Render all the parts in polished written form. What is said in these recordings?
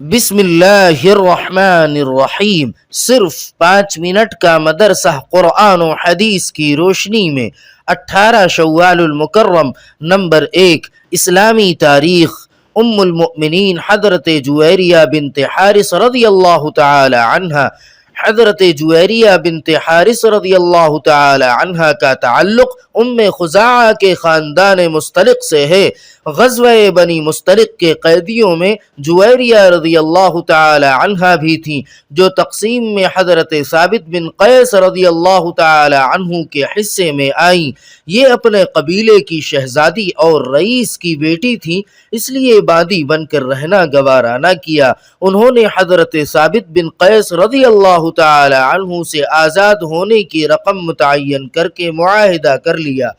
بسم اللہ الرحمن الرحیم۔ صرف 5 منٹ کا مدرسہ قرآن و حدیث کی روشنی میں 18 شوال المکرم نمبر 1 اسلامی تاریخ۔ ام المؤمنین حضرت جویریہ بنت حارث رضی اللہ تعالی عنہ۔ حضرت جویریہ بنت حارث رضی اللہ تعالی عنہ کا تعلق ام خزاعہ کے خاندان مستلق سے ہے۔ غزوہ بنی مستلق کے قیدیوں میں جویریہ رضی اللہ تعالی عنہ بھی تھیں، جو تقسیم میں حضرت ثابت بن قیس رضی اللہ تعالی عنہ کے حصے میں آئیں۔ یہ اپنے قبیلے کی شہزادی اور رئیس کی بیٹی تھیں، اس لیے باندی بن کر رہنا گوارا نہ کیا۔ انہوں نے حضرت ثابت بن قیس رضی اللہ تعالی عنہ سے آزاد ہونے کی رقم متعین کر کے معاہدہ کر لیا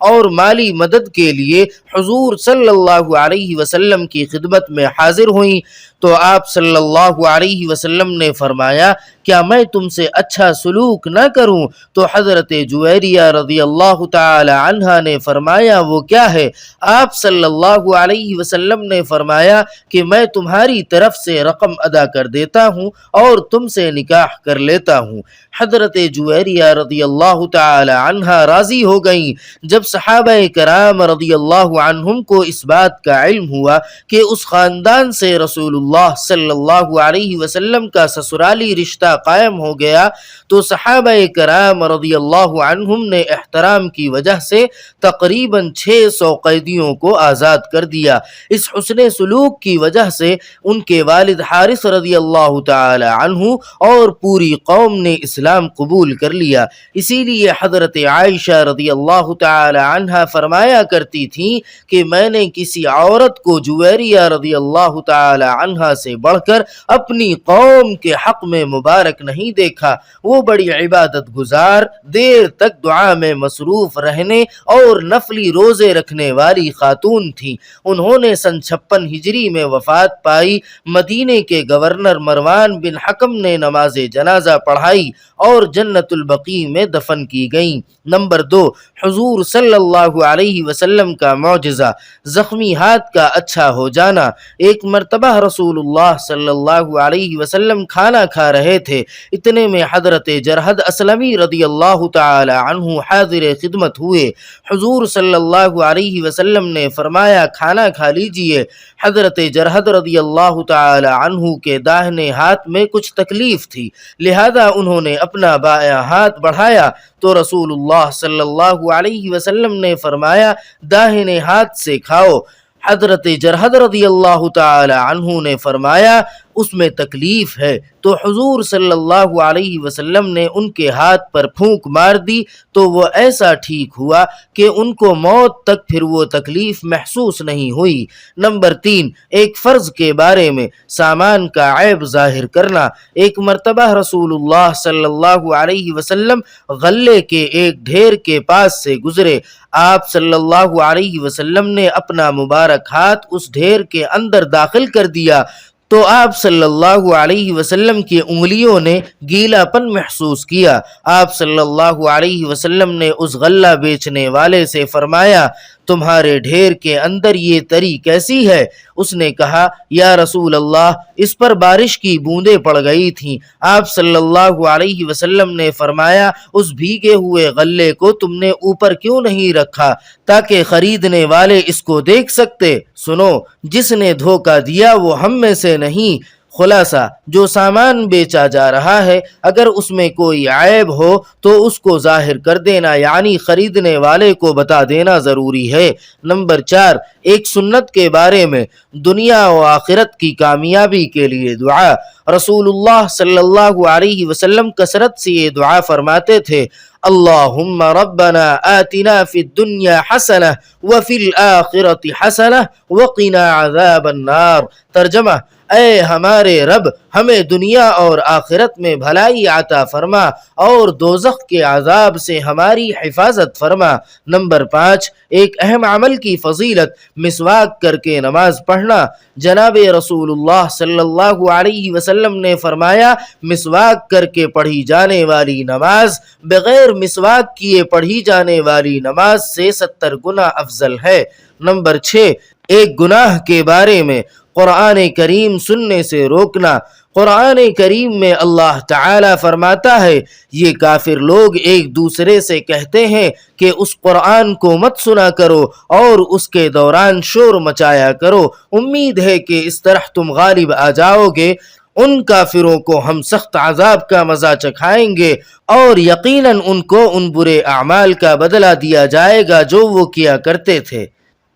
اور مالی مدد کے لیے حضور صلی اللہ علیہ وسلم کی خدمت میں حاضر ہوئیں، تو آپ صلی اللہ علیہ وسلم نے فرمایا، کیا میں تم سے اچھا سلوک نہ کروں؟ تو حضرت جویریہ رضی اللہ تعالی عنہ نے فرمایا، وہ کیا ہے؟ آپ صلی اللہ علیہ وسلم نے فرمایا کہ میں تمہاری طرف سے رقم ادا کر دیتا ہوں اور تم سے نکاح کر لیتا ہوں۔ حضرت جویریہ رضی اللہ تعالی عنہ راضی ہو گئیں۔ جب صحابہ کرام رضی اللہ عنہم کو اس بات کا علم ہوا کہ اس خاندان سے رسول اللہ صلی اللہ علیہ وسلم کا سسرالی رشتہ قائم ہو گیا، تو صحابہ کرام رضی اللہ عنہم نے احترام کی وجہ سے تقریباً 600 قیدیوں کو آزاد کر دیا۔ اس حسن سلوک کی وجہ سے ان کے والد حارث رضی اللہ تعالی عنہ اور پوری قوم نے اسلام قبول کر لیا۔ اسی لیے حضرت عائشہ رضی اللہ تعالی عنہ فرمایا کرتی تھیں کہ میں نے کسی عورت کو جویریہ رضی اللہ تعالی عنہ سے بڑھ کر اپنی قوم کے حق میں مبارک نہیں دیکھا۔ وہ بڑی عبادت گزار، دیر تک دعا میں مصروف رہنے اور نفلی روزے رکھنے والی خاتون تھیں۔ انہوں نے سن 56 ہجری میں وفات پائی۔ مدینے کے گورنر مروان بن حکم نے نماز جنازہ پڑھائی اور جنت البقیع میں دفن کی گئیں۔ نمبر 2 حضور صلی اللہ علیہ وسلم کا معجزہ، زخمی ہاتھ کا اچھا ہو جانا۔ ایک مرتبہ رسول اللہ صلی اللہ علیہ وسلم کھانا کھا رہے تھے، اتنے میں حضرت جرحد اسلمی رضی اللہ تعالی عنہ حاضر خدمت ہوئے۔ حضور صلی اللہ علیہ وسلم نے فرمایا، کھانا کھا لیجئے۔ حضرت جرحد رضی اللہ تعالی عنہ کے داہنے ہاتھ میں کچھ تکلیف تھی، لہذا انہوں نے اپنا بایاں ہاتھ بڑھایا تو رسول اللہ صلی اللہ علیہ وسلم نے فرمایا، داہنے ہاتھ سے کھاؤ۔ حضرت جرحد رضی اللہ تعالی عنہ نے فرمایا، اس میں تکلیف ہے، تو حضور صلی اللہ علیہ وسلم نے ان کے ہاتھ پر پھونک مار دی تو وہ ایسا ٹھیک ہوا کہ ان کو موت تک پھر وہ تکلیف محسوس نہیں ہوئی۔ نمبر 3 ایک فرض کے بارے میں سامان کا عیب ظاہر کرنا۔ ایک مرتبہ رسول اللہ صلی اللہ علیہ وسلم غلے کے ایک ڈھیر کے پاس سے گزرے۔ آپ صلی اللہ علیہ وسلم نے اپنا مبارک ہاتھ اس ڈھیر کے اندر داخل کر دیا تو آپ صلی اللہ علیہ وسلم کی انگلیوں نے گیلا پن محسوس کیا۔ آپ صلی اللہ علیہ وسلم نے اس غلہ بیچنے والے سے فرمایا، تمہارے ڈھیر کے اندر یہ تری کیسی ہے؟ اس نے کہا، یا رسول اللہ، اس پر بارش کی بوندیں پڑ گئی تھیں۔ آپ صلی اللہ علیہ وسلم نے فرمایا، اس بھیگے ہوئے غلے کو تم نے اوپر کیوں نہیں رکھا تاکہ خریدنے والے اس کو دیکھ سکتے؟ سنو، جس نے دھوکہ دیا وہ ہم میں سے نہیں۔ خلاصہ، جو سامان بیچا جا رہا ہے اگر اس میں کوئی عیب ہو تو اس کو ظاہر کر دینا، یعنی خریدنے والے کو بتا دینا ضروری ہے۔ نمبر 4 ایک سنت کے بارے میں دنیا و آخرت کی کامیابی کے لیے دعا۔ رسول اللہ صلی اللہ علیہ وسلم کثرت سے یہ دعا فرماتے تھے، اللہم ربنا آتنا فی الدنیا حسنہ وفی الآخرۃ حسنہ وقنا عذاب النار۔ ترجمہ، اے ہمارے رب، ہمیں دنیا اور آخرت میں بھلائی عطا فرما اور دوزخ کے عذاب سے ہماری حفاظت فرما۔ نمبر 5 ایک اہم عمل کی فضیلت، مسواک کر کے نماز پڑھنا۔ جناب رسول اللہ صلی اللہ علیہ وسلم نے فرمایا، مسواک کر کے پڑھی جانے والی نماز بغیر مسواک کیے پڑھی جانے والی نماز سے 70 گنا افضل ہے۔ نمبر 6 ایک گناہ کے بارے میں قرآن کریم سننے سے روکنا۔ قرآن کریم میں اللہ تعالی فرماتا ہے، یہ کافر لوگ ایک دوسرے سے کہتے ہیں کہ اس قرآن کو مت سنا کرو اور اس کے دوران شور مچایا کرو، امید ہے کہ اس طرح تم غالب آ جاؤ گے۔ ان کافروں کو ہم سخت عذاب کا مزہ چکھائیں گے اور یقیناً ان کو ان برے اعمال کا بدلہ دیا جائے گا جو وہ کیا کرتے تھے۔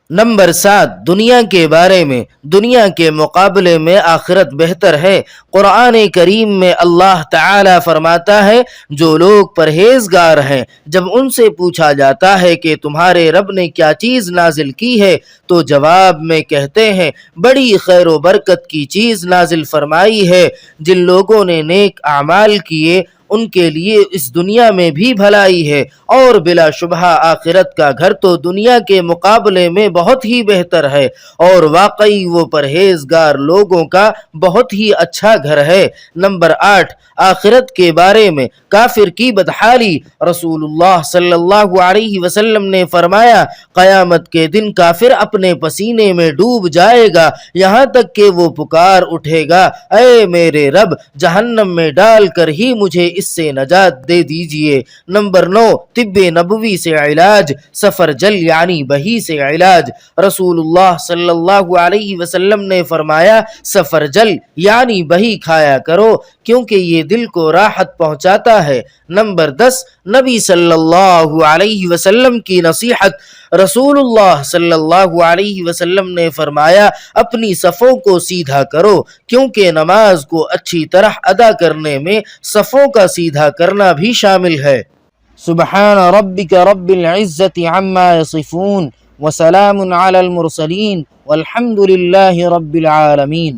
نمبر 7، دنیا کے بارے میں۔ دنیا کے مقابلے میں آخرت بہتر ہے۔ قرآن کریم میں اللہ تعالی فرماتا ہے، جو لوگ پرہیزگار ہیں جب ان سے پوچھا جاتا ہے کہ تمہارے رب نے کیا چیز نازل کی ہے تو جواب میں کہتے ہیں، بڑی خیر و برکت کی چیز نازل فرمائی ہے۔ جن لوگوں نے نیک اعمال کیے ان کے لیے اس دنیا میں بھی بھلائی ہے، اور بلا شبہ آخرت کا گھر تو دنیا کے مقابلے میں بہت ہی بہتر ہے، اور واقعی وہ پرہیزگار لوگوں کا بہت ہی اچھا گھر ہے۔ نمبر 8، آخرت کے بارے میں کافر کی بدحالی۔ رسول اللہ صلی اللہ علیہ وسلم نے فرمایا، قیامت کے دن کافر اپنے پسینے میں ڈوب جائے گا، یہاں تک کہ وہ پکار اٹھے گا، اے میرے رب، جہنم میں ڈال کر ہی مجھے اس سے نجات دے دیجئے۔ نمبر 9، طب نبوی سے علاج۔ سفر جل یعنی بہی سے علاج۔ رسول اللہ صلی اللہ علیہ وسلم نے فرمایا، سفر جل یعنی بہی کھایا کرو کیونکہ یہ دل کو راحت پہنچاتا ہے۔ نمبر 10، نبی صلی اللہ علیہ وسلم کی نصیحت۔ رسول اللہ صلی اللہ علیہ وسلم نے فرمایا، اپنی صفوں کو سیدھا کرو کیونکہ نماز کو اچھی طرح ادا کرنے میں صفوں کا سیدھا کرنا بھی شامل ہے۔ سبحان ربک رب العزت عما یصفون وسلام علی المرسلین والحمد للہ رب العالمین۔